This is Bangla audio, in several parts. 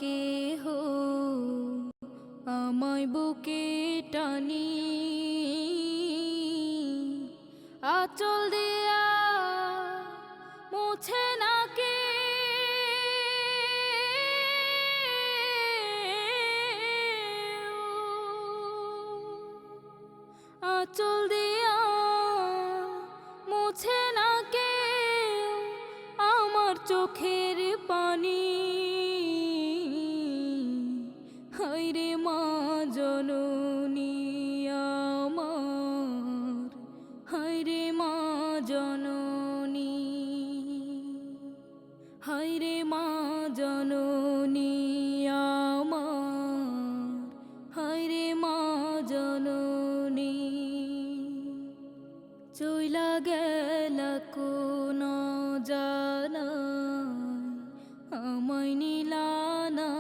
কেহ আমায় বুকে টানি আঁচল দিয়া মুছে না কে আঁচল দিয়া মুছে না কে আমার চোখের পানি হায়রে মা জননী আমার হায়রে মা জননী হায়রে মা জননী আমার হায়রে মা জননী চইলা গেলা কোন জানায় আমায় নিলানা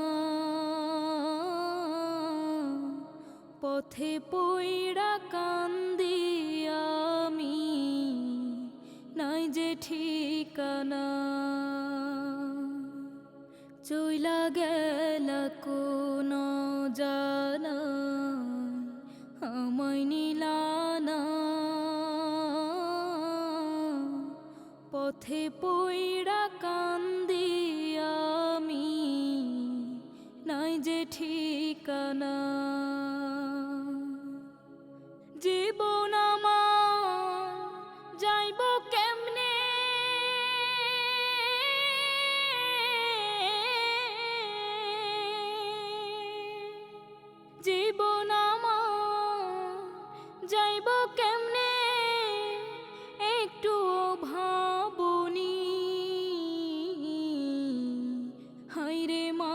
পথে পইড়া কান্দি আমি নাই যে ঠিকানা চইলা গেলা কোন জানায় আমায় নিলানা পথে পইড়া কান্দি আমি নাই যে ঠিকানা জীবন আমার যাইব কেমনে জীবন আমার যাইব কেমনে একটু ভাবনি হায়রে মা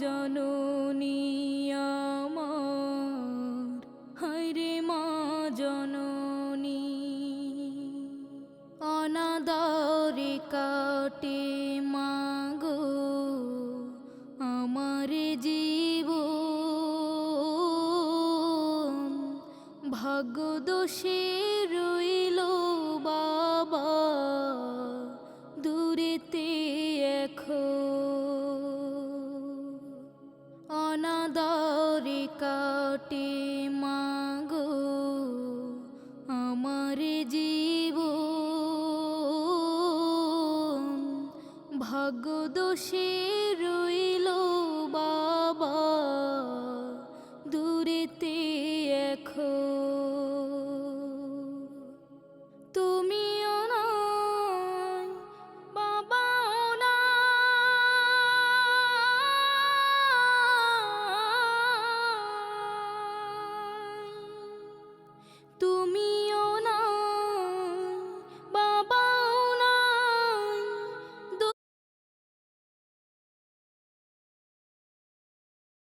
জননী আমার হায়রে মা জননী অনাদরে কাটে মাগো আমার জীবন ভাগ্য দোষে রইল বাবা দূরেতে এখন অনাদরে কাটে মাগো আমার জীবন ভাগ্য দোষে